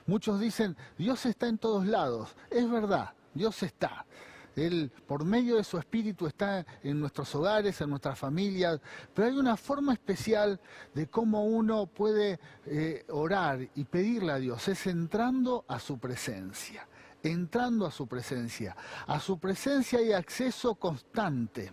Muchos dicen, Dios está en todos lados. Es verdad, Dios está. Él, por medio de su Espíritu, está en nuestros hogares, en nuestras familias, pero hay una forma especial de cómo uno puede orar y pedirle a Dios, es entrando a su presencia, entrando a su presencia. A su presencia hay acceso constante.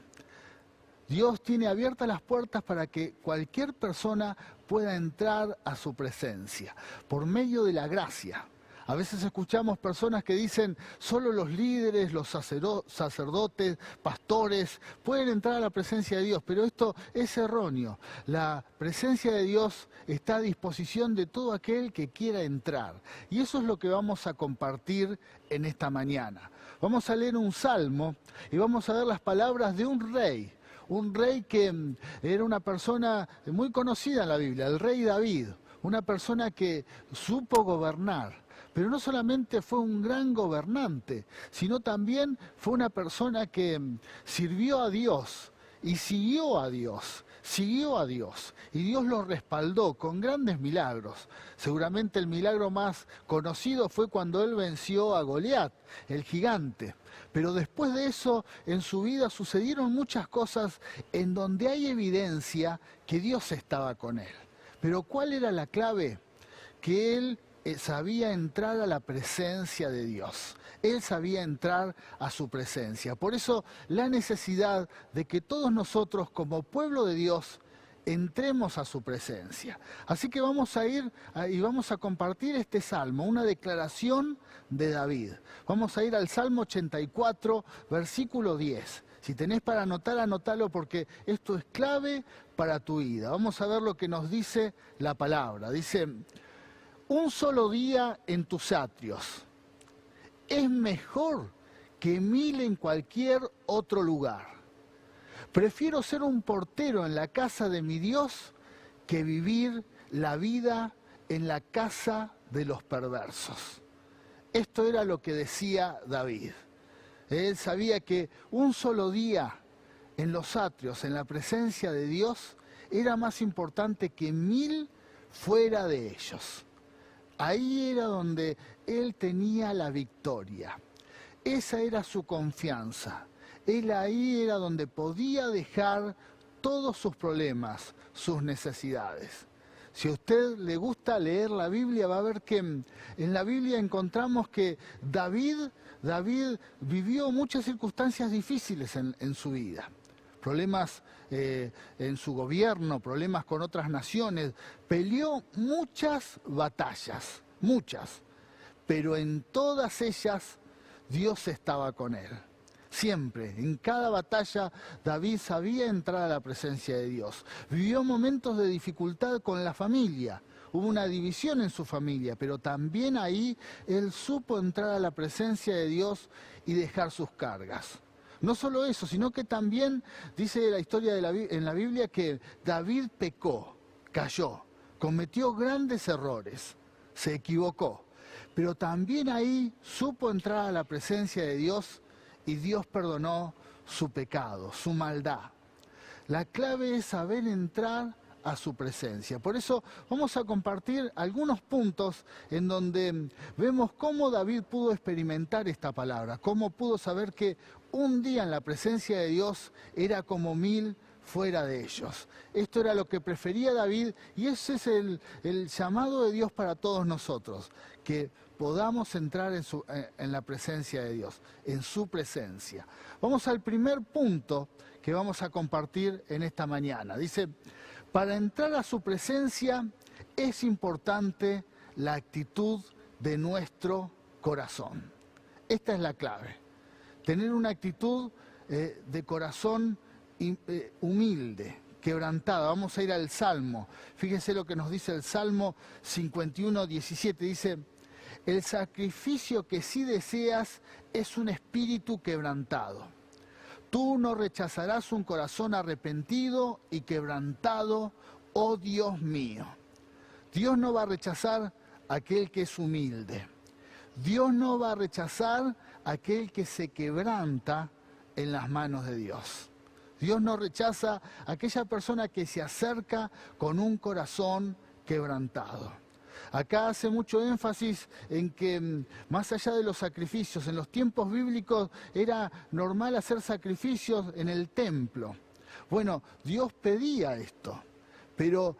Dios tiene abiertas las puertas para que cualquier persona pueda entrar a su presencia, por medio de la gracia. A veces escuchamos personas que dicen, solo los líderes, los sacerdotes, pastores, pueden entrar a la presencia de Dios, pero esto es erróneo. La presencia de Dios está a disposición de todo aquel que quiera entrar. Y eso es lo que vamos a compartir en esta mañana. Vamos a leer un salmo y vamos a ver las palabras de un rey. Un rey que era una persona muy conocida en la Biblia, el rey David, una persona que supo gobernar. Pero no solamente fue un gran gobernante, sino también fue una persona que sirvió a Dios y siguió a Dios. Y Dios lo respaldó con grandes milagros. Seguramente el milagro más conocido fue cuando él venció a Goliat, el gigante. Pero después de eso, en su vida sucedieron muchas cosas en donde hay evidencia que Dios estaba con él. Pero ¿cuál era la clave? Que él sabía entrar a la presencia de Dios. Él sabía entrar a su presencia. Por eso la necesidad de que todos nosotros como pueblo de Dios entremos a su presencia. Así que vamos a ir y vamos a compartir este salmo, una declaración de David. Vamos a ir al Salmo 84, versículo 10. Si tenés para anotar, anotalo porque esto es clave para tu vida. Vamos a ver lo que nos dice la palabra. Dice, un solo día en tus atrios es mejor que 1000 en cualquier otro lugar. Prefiero ser un portero en la casa de mi Dios que vivir la vida en la casa de los perversos. Esto era lo que decía David. Él sabía que un solo día en los atrios, en la presencia de Dios, era más importante que 1000 fuera de ellos. Ahí era donde él tenía la victoria. Esa era su confianza. Él ahí era donde podía dejar todos sus problemas, sus necesidades. Si a usted le gusta leer la Biblia, va a ver que en la Biblia encontramos que David vivió muchas circunstancias difíciles en su vida. Problemas en su gobierno, problemas con otras naciones. Peleó muchas batallas, muchas. Pero en todas ellas Dios estaba con él. Siempre, en cada batalla, David sabía entrar a la presencia de Dios. Vivió momentos de dificultad con la familia. Hubo una división en su familia, pero también ahí él supo entrar a la presencia de Dios y dejar sus cargas. No solo eso, sino que también dice la historia en la Biblia que David pecó, cayó, cometió grandes errores, se equivocó. Pero también ahí supo entrar a la presencia de Dios y Dios perdonó su pecado, su maldad. La clave es saber entrar a su presencia. Por eso vamos a compartir algunos puntos en donde vemos cómo David pudo experimentar esta palabra, cómo pudo saber que un día en la presencia de Dios era como 1000 fuera de ellos. Esto era lo que prefería David y ese es el llamado de Dios para todos nosotros, que podamos entrar en la presencia de Dios, en su presencia. Vamos al primer punto que vamos a compartir en esta mañana. Dice, para entrar a su presencia es importante la actitud de nuestro corazón. Esta es la clave. Tener una actitud de corazón humilde, quebrantada. Vamos a ir al Salmo. Fíjense lo que nos dice el Salmo 51, 17. Dice, el sacrificio que sí deseas es un espíritu quebrantado. Tú no rechazarás un corazón arrepentido y quebrantado, oh Dios mío. Dios no va a rechazar a aquel que es humilde. Dios no va a rechazar a aquel que se quebranta en las manos de Dios. Dios no rechaza a aquella persona que se acerca con un corazón quebrantado. Acá hace mucho énfasis en que más allá de los sacrificios, en los tiempos bíblicos era normal hacer sacrificios en el templo. Bueno, Dios pedía esto, pero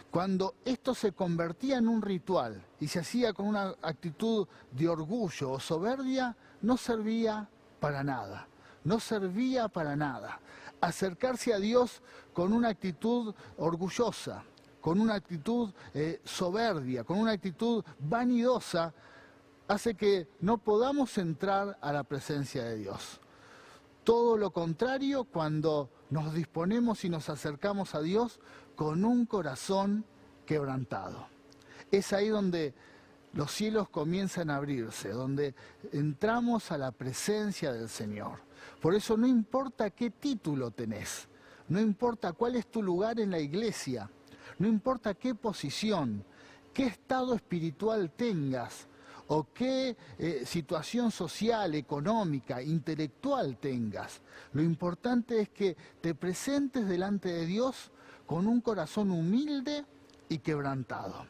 cuando esto se convertía en un ritual y se hacía con una actitud de orgullo o soberbia, no servía para nada. No servía para nada. Acercarse a Dios con una actitud orgullosa, con una actitud soberbia, con una actitud vanidosa, hace que no podamos entrar a la presencia de Dios. Todo lo contrario cuando nos disponemos y nos acercamos a Dios con un corazón quebrantado. Es ahí donde los cielos comienzan a abrirse, donde entramos a la presencia del Señor. Por eso no importa qué título tenés, no importa cuál es tu lugar en la iglesia, no importa qué posición, qué estado espiritual tengas o qué situación social, económica, intelectual tengas. Lo importante es que te presentes delante de Dios con un corazón humilde y quebrantado.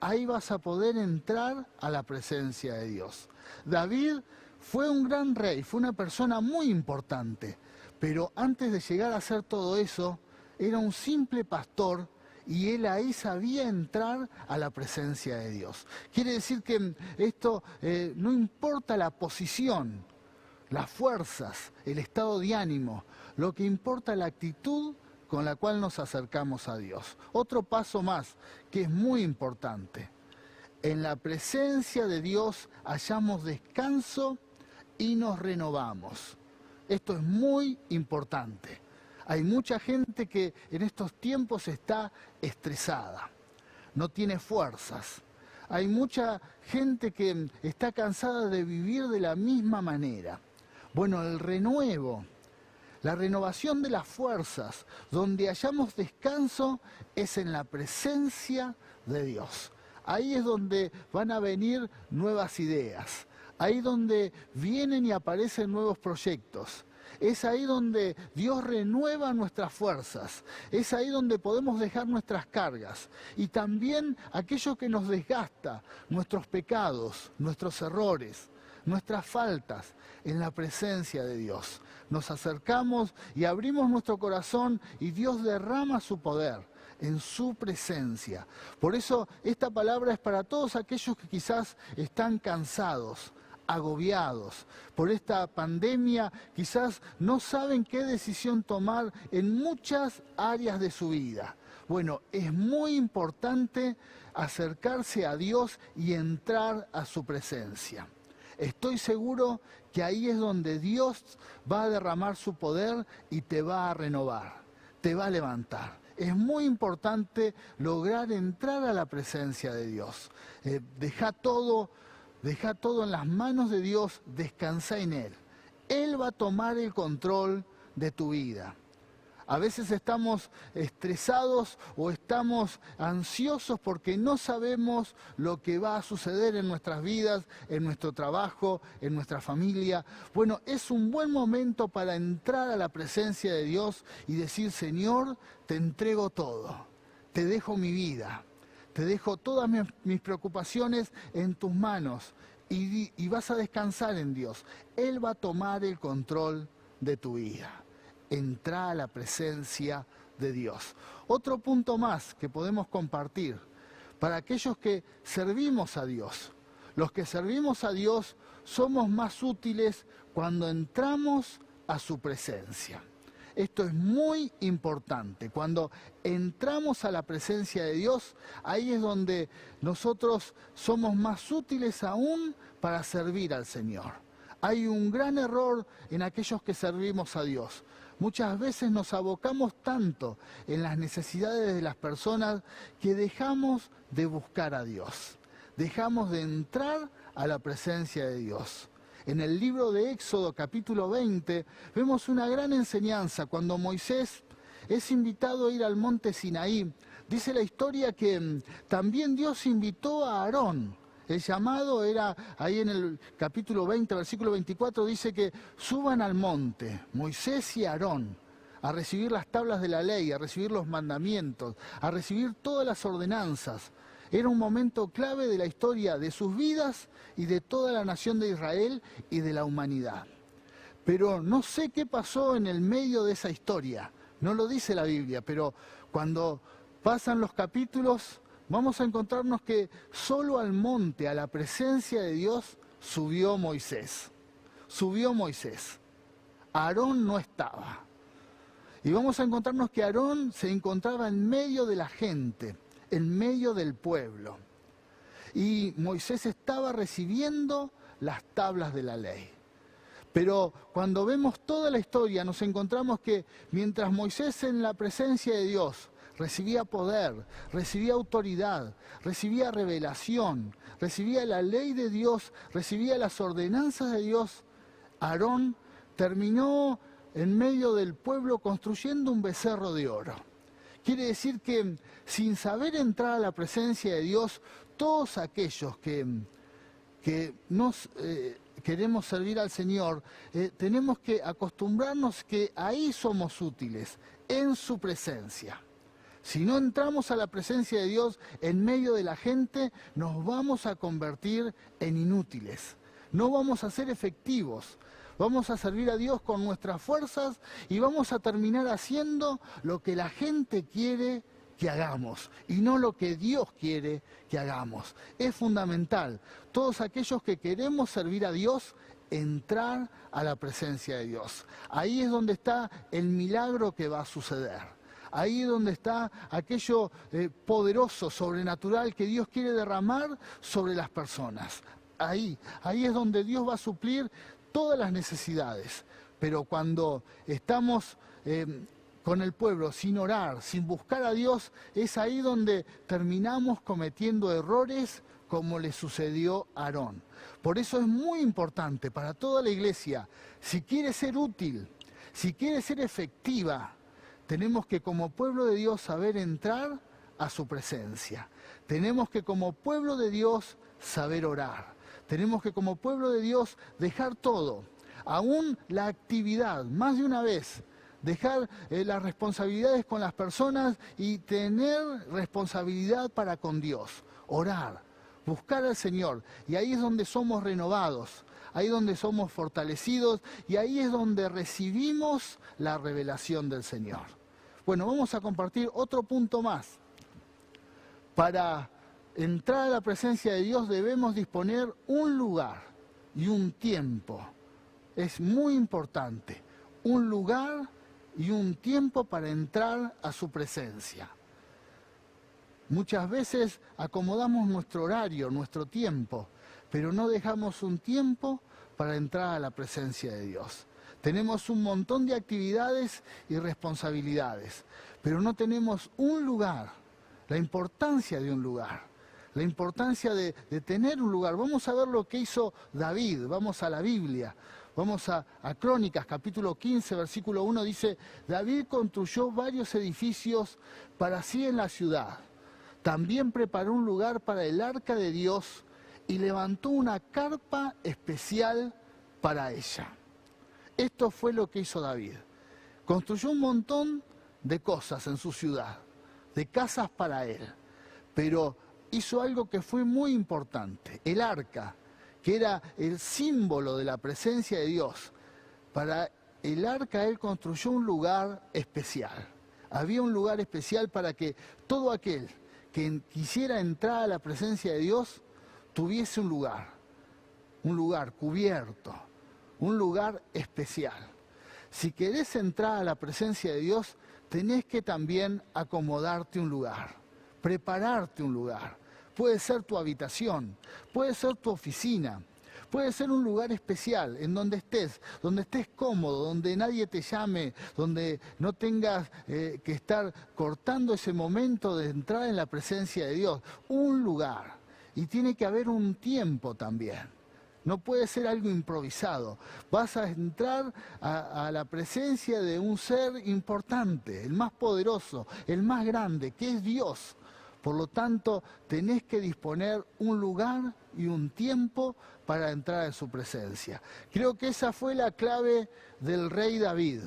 Ahí vas a poder entrar a la presencia de Dios. David fue un gran rey, fue una persona muy importante, pero antes de llegar a hacer todo eso, era un simple pastor y él ahí sabía entrar a la presencia de Dios. Quiere decir que esto no importa la posición, las fuerzas, el estado de ánimo, lo que importa es la actitud con la cual nos acercamos a Dios. Otro paso más, que es muy importante. En la presencia de Dios hallamos descanso y nos renovamos. Esto es muy importante. Hay mucha gente que en estos tiempos está estresada, no tiene fuerzas. Hay mucha gente que está cansada de vivir de la misma manera. Bueno, el renuevo, la renovación de las fuerzas, donde hallamos descanso, es en la presencia de Dios. Ahí es donde van a venir nuevas ideas. Ahí donde vienen y aparecen nuevos proyectos. Es ahí donde Dios renueva nuestras fuerzas. Es ahí donde podemos dejar nuestras cargas. Y también aquello que nos desgasta, nuestros pecados, nuestros errores, nuestras faltas, en la presencia de Dios. Nos acercamos y abrimos nuestro corazón y Dios derrama su poder en su presencia. Por eso esta palabra es para todos aquellos que quizás están cansados, agobiados por esta pandemia, quizás no saben qué decisión tomar en muchas áreas de su vida. Bueno, es muy importante acercarse a Dios y entrar a su presencia. Estoy seguro que ahí es donde Dios va a derramar su poder y te va a renovar, te va a levantar. Es muy importante lograr entrar a la presencia de Dios. Deja todo en las manos de Dios, descansa en Él. Él va a tomar el control de tu vida. A veces estamos estresados o estamos ansiosos porque no sabemos lo que va a suceder en nuestras vidas, en nuestro trabajo, en nuestra familia. Bueno, es un buen momento para entrar a la presencia de Dios y decir: Señor, te entrego todo, te dejo mi vida, te dejo todas mis preocupaciones en tus manos y vas a descansar en Dios. Él va a tomar el control de tu vida. Entra a la presencia de Dios. Otro punto más que podemos compartir para aquellos que servimos a Dios. Los que servimos a Dios somos más útiles cuando entramos a su presencia. Esto es muy importante. Cuando entramos a la presencia de Dios, ahí es donde nosotros somos más útiles aún para servir al Señor. Hay un gran error en aquellos que servimos a Dios. Muchas veces nos abocamos tanto en las necesidades de las personas que dejamos de buscar a Dios. Dejamos de entrar a la presencia de Dios. En el libro de Éxodo, capítulo 20, vemos una gran enseñanza. Cuando Moisés es invitado a ir al monte Sinaí, dice la historia que también Dios invitó a Aarón. El llamado era, ahí en el capítulo 20, versículo 24, dice que suban al monte, Moisés y Aarón, a recibir las tablas de la ley, a recibir los mandamientos, a recibir todas las ordenanzas. Era un momento clave de la historia de sus vidas y de toda la nación de Israel y de la humanidad. Pero no sé qué pasó en el medio de esa historia. No lo dice la Biblia, pero cuando pasan los capítulos vamos a encontrarnos que solo al monte, a la presencia de Dios, subió Moisés. Subió Moisés. Aarón no estaba. Y vamos a encontrarnos que Aarón se encontraba en medio de la gente, en medio del pueblo. Y Moisés estaba recibiendo las tablas de la ley. Pero cuando vemos toda la historia nos encontramos que mientras Moisés en la presencia de Dios recibía poder, recibía autoridad, recibía revelación, recibía la ley de Dios, recibía las ordenanzas de Dios, Aarón terminó en medio del pueblo construyendo un becerro de oro. Quiere decir que sin saber entrar a la presencia de Dios, todos aquellos que nos queremos servir al Señor, tenemos que acostumbrarnos que ahí somos útiles, en su presencia. Si no entramos a la presencia de Dios en medio de la gente, nos vamos a convertir en inútiles. No vamos a ser efectivos. Vamos a servir a Dios con nuestras fuerzas y vamos a terminar haciendo lo que la gente quiere que hagamos y no lo que Dios quiere que hagamos. Es fundamental, todos aquellos que queremos servir a Dios, entrar a la presencia de Dios. Ahí es donde está el milagro que va a suceder. Ahí es donde está aquello poderoso, sobrenatural que Dios quiere derramar sobre las personas. Ahí es donde Dios va a suplir todas las necesidades. Pero cuando estamos con el pueblo sin orar, sin buscar a Dios, es ahí donde terminamos cometiendo errores como le sucedió a Aarón. Por eso es muy importante para toda la iglesia, si quiere ser útil, si quiere ser efectiva, tenemos que como pueblo de Dios saber entrar a su presencia. Tenemos que como pueblo de Dios saber orar. Tenemos que como pueblo de Dios dejar todo, aún la actividad, más de una vez, dejar las responsabilidades con las personas y tener responsabilidad para con Dios. Orar, buscar al Señor. Y ahí es donde somos renovados, ahí es donde somos fortalecidos y ahí es donde recibimos la revelación del Señor. Bueno, vamos a compartir otro punto más. Para entrar a la presencia de Dios debemos disponer un lugar y un tiempo. Es muy importante, un lugar y un tiempo para entrar a su presencia. Muchas veces acomodamos nuestro horario, nuestro tiempo, pero no dejamos un tiempo para entrar a la presencia de Dios. Tenemos un montón de actividades y responsabilidades, pero no tenemos un lugar, la importancia de un lugar, la importancia de tener un lugar. Vamos a ver lo que hizo David, vamos a la Biblia, vamos a Crónicas, capítulo 15, versículo 1, dice, David construyó varios edificios para sí en la ciudad. También preparó un lugar para el arca de Dios y levantó una carpa especial para ella. Esto fue lo que hizo David. Construyó un montón de cosas en su ciudad, de casas para él, pero hizo algo que fue muy importante, el arca, que era el símbolo de la presencia de Dios. Para el arca él construyó un lugar especial. Había un lugar especial para que todo aquel que quisiera entrar a la presencia de Dios tuviese un lugar cubierto, un lugar especial. Si querés entrar a la presencia de Dios, tenés que también acomodarte un lugar, prepararte un lugar. Puede ser tu habitación, puede ser tu oficina, puede ser un lugar especial en donde estés cómodo, donde nadie te llame, donde no tengas que estar cortando ese momento de entrar en la presencia de Dios. Un lugar. Y tiene que haber un tiempo también. No puede ser algo improvisado. Vas a entrar a la presencia de un ser importante, el más poderoso, el más grande, que es Dios. Por lo tanto, tenés que disponer un lugar y un tiempo para entrar en su presencia. Creo que esa fue la clave del rey David.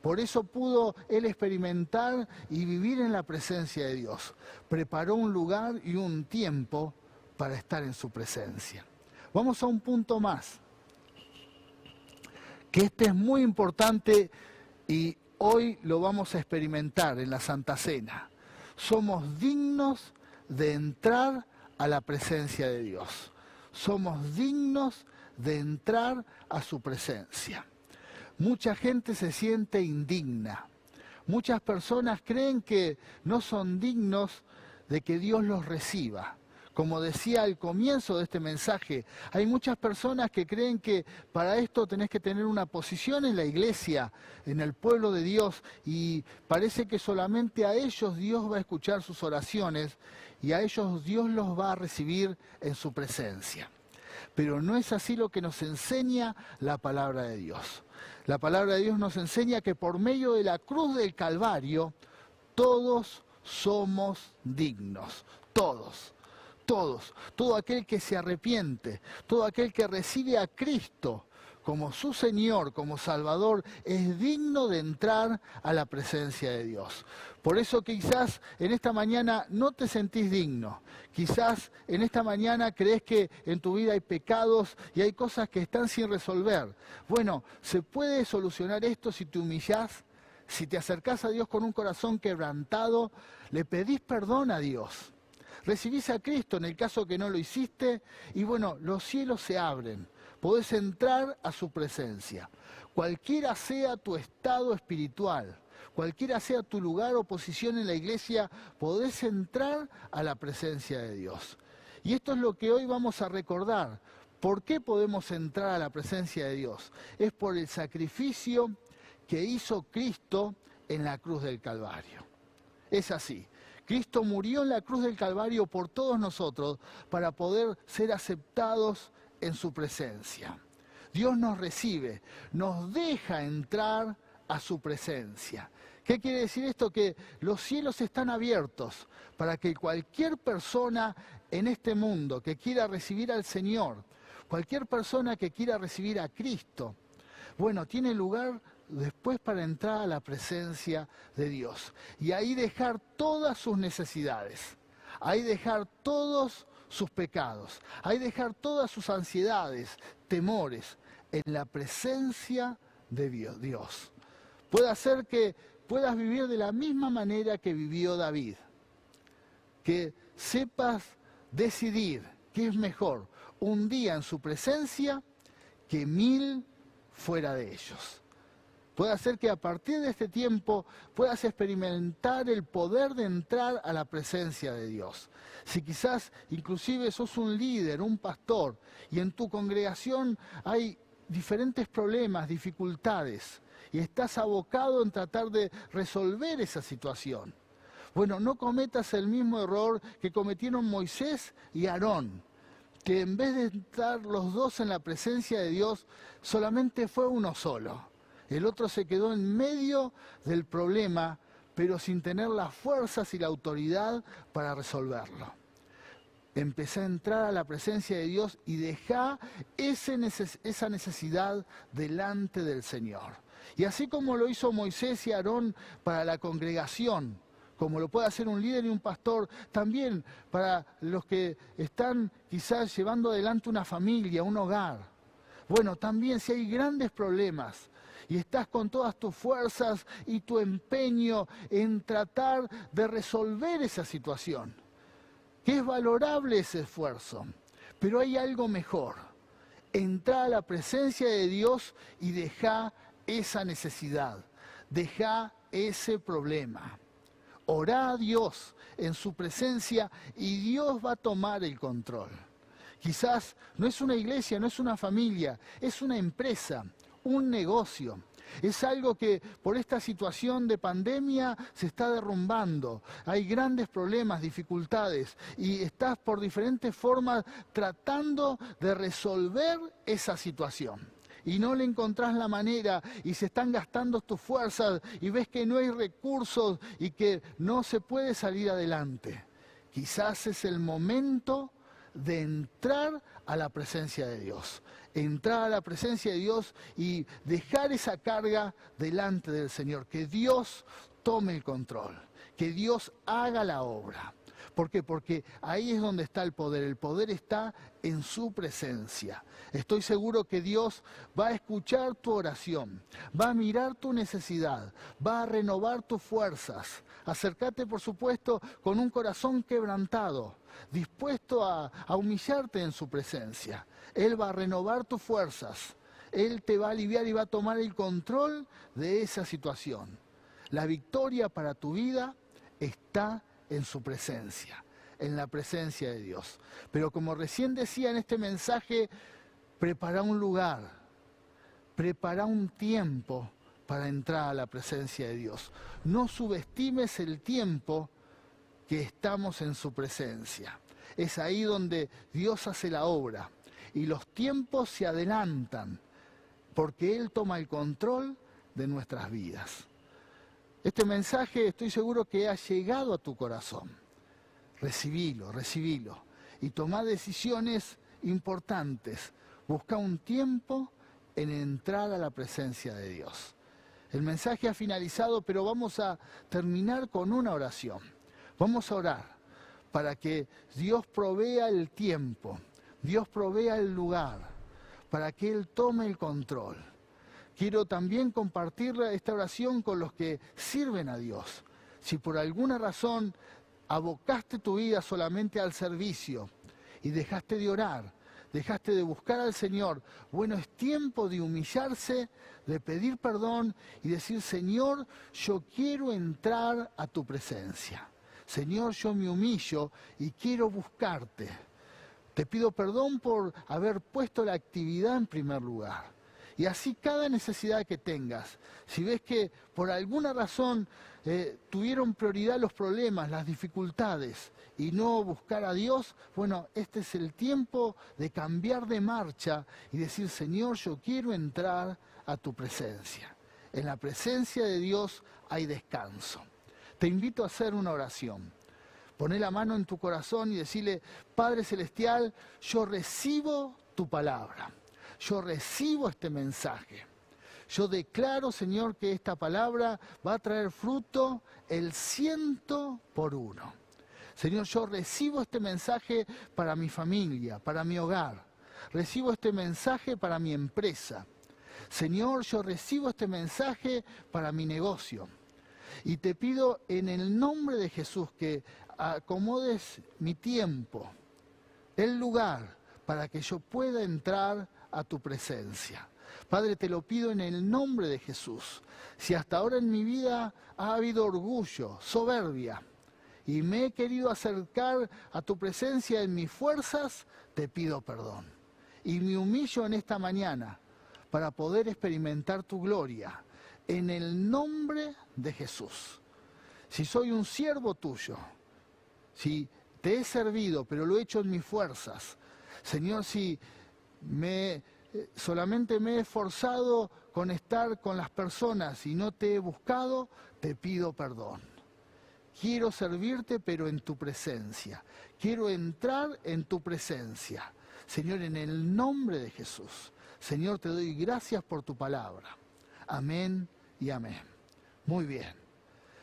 Por eso pudo él experimentar y vivir en la presencia de Dios. Preparó un lugar y un tiempo para estar en su presencia. Vamos a un punto más, que este es muy importante y hoy lo vamos a experimentar en la Santa Cena. Somos dignos de entrar a la presencia de Dios. Somos dignos de entrar a su presencia. Mucha gente se siente indigna. Muchas personas creen que no son dignos de que Dios los reciba. Como decía al comienzo de este mensaje, hay muchas personas que creen que para esto tenés que tener una posición en la iglesia, en el pueblo de Dios, y parece que solamente a ellos Dios va a escuchar sus oraciones y a ellos Dios los va a recibir en su presencia. Pero no es así lo que nos enseña la palabra de Dios. La palabra de Dios nos enseña que por medio de la cruz del Calvario, todos somos dignos, todos. Todo aquel que se arrepiente, todo aquel que recibe a Cristo como su Señor, como Salvador, es digno de entrar a la presencia de Dios. Por eso quizás en esta mañana no te sentís digno, quizás en esta mañana crees que en tu vida hay pecados y hay cosas que están sin resolver. Bueno, se puede solucionar esto si te humillás, si te acercás a Dios con un corazón quebrantado, le pedís perdón a Dios. Recibís a Cristo en el caso que no lo hiciste y bueno, los cielos se abren. Podés entrar a su presencia. Cualquiera sea tu estado espiritual, cualquiera sea tu lugar o posición en la iglesia, podés entrar a la presencia de Dios. Y esto es lo que hoy vamos a recordar. ¿Por qué podemos entrar a la presencia de Dios? Es por el sacrificio que hizo Cristo en la cruz del Calvario. Es así. Cristo murió en la cruz del Calvario por todos nosotros para poder ser aceptados en su presencia. Dios nos recibe, nos deja entrar a su presencia. ¿Qué quiere decir esto? Que los cielos están abiertos para que cualquier persona en este mundo que quiera recibir al Señor, cualquier persona que quiera recibir a Cristo, bueno, tiene lugar después para entrar a la presencia de Dios. Y ahí dejar todas sus necesidades, ahí dejar todos sus pecados, ahí dejar todas sus ansiedades, temores, en la presencia de Dios. Puede hacer que puedas vivir de la misma manera que vivió David, que sepas decidir qué es mejor, un día en su presencia que 1000 fuera de ellos. Puede hacer que a partir de este tiempo puedas experimentar el poder de entrar a la presencia de Dios. Si quizás inclusive sos un líder, un pastor, y en tu congregación hay diferentes problemas, dificultades, y estás abocado en tratar de resolver esa situación. Bueno, no cometas el mismo error que cometieron Moisés y Aarón, que en vez de estar los dos en la presencia de Dios, solamente fue uno solo. El otro se quedó en medio del problema, pero sin tener las fuerzas y la autoridad para resolverlo. Empecé a entrar a la presencia de Dios y dejá esa necesidad delante del Señor. Y así como lo hizo Moisés y Aarón para la congregación, como lo puede hacer un líder y un pastor, también para los que están quizás llevando adelante una familia, un hogar. Bueno, también si hay grandes problemas, y estás con todas tus fuerzas y tu empeño en tratar de resolver esa situación, que es valorable ese esfuerzo, pero hay algo mejor. Entrá a la presencia de Dios y dejá esa necesidad, dejá ese problema. Orá a Dios en su presencia y Dios va a tomar el control. Quizás no es una iglesia, no es una familia, es una empresa, un negocio. Es algo que por esta situación de pandemia se está derrumbando. Hay grandes problemas, dificultades y estás por diferentes formas tratando de resolver esa situación. Y no le encontrás la manera y se están gastando tus fuerzas y ves que no hay recursos y que no se puede salir adelante. Quizás es el momento de entrar a la presencia de Dios. Entrar a la presencia de Dios y dejar esa carga delante del Señor. Que Dios tome el control, que Dios haga la obra. ¿Por qué? Porque ahí es donde está el poder. El poder está en su presencia. Estoy seguro que Dios va a escuchar tu oración, va a mirar tu necesidad, va a renovar tus fuerzas. Acércate, por supuesto, con un corazón quebrantado, dispuesto a humillarte en su presencia. Él va a renovar tus fuerzas. Él te va a aliviar y va a tomar el control de esa situación. La victoria para tu vida está en su presencia, en la presencia de Dios. Pero como recién decía en este mensaje, prepara un lugar, prepara un tiempo para entrar a la presencia de Dios. No subestimes el tiempo que estamos en su presencia. Es ahí donde Dios hace la obra y los tiempos se adelantan porque Él toma el control de nuestras vidas. Este mensaje estoy seguro que ha llegado a tu corazón. Recibilo, recibilo. Y toma decisiones importantes. Busca un tiempo en entrar a la presencia de Dios. El mensaje ha finalizado, pero vamos a terminar con una oración. Vamos a orar para que Dios provea el tiempo, Dios provea el lugar, para que Él tome el control. Quiero también compartir esta oración con los que sirven a Dios. Si por alguna razón abocaste tu vida solamente al servicio y dejaste de orar, dejaste de buscar al Señor, bueno, es tiempo de humillarse, de pedir perdón y decir, Señor, yo quiero entrar a tu presencia. Señor, yo me humillo y quiero buscarte. Te pido perdón por haber puesto la actividad en primer lugar. Y así cada necesidad que tengas, si ves que por alguna razón tuvieron prioridad los problemas, las dificultades, y no buscar a Dios, bueno, este es el tiempo de cambiar de marcha y decir, Señor, yo quiero entrar a tu presencia. En la presencia de Dios hay descanso. Te invito a hacer una oración. Poné la mano en tu corazón y decirle, Padre Celestial, yo recibo tu palabra. Yo recibo este mensaje. Yo declaro, Señor, que esta palabra va a traer fruto el 100 por 1. Señor, yo recibo este mensaje para mi familia, para mi hogar. Recibo este mensaje para mi empresa. Señor, yo recibo este mensaje para mi negocio. Y te pido en el nombre de Jesús que acomodes mi tiempo, el lugar, para que yo pueda entrar a tu presencia. Padre, te lo pido en el nombre de Jesús. Si hasta ahora en mi vida ha habido orgullo, soberbia, y me he querido acercar a tu presencia en mis fuerzas, te pido perdón. Y me humillo en esta mañana para poder experimentar tu gloria, en el nombre de Jesús. Si soy un siervo tuyo, si te he servido, pero lo he hecho en mis fuerzas, Señor, si solamente me he esforzado con estar con las personas y no te he buscado, te pido perdón. Quiero servirte, pero en tu presencia. Quiero entrar en tu presencia. Señor, en el nombre de Jesús. Señor, te doy gracias por tu palabra. Amén y amén. Muy bien.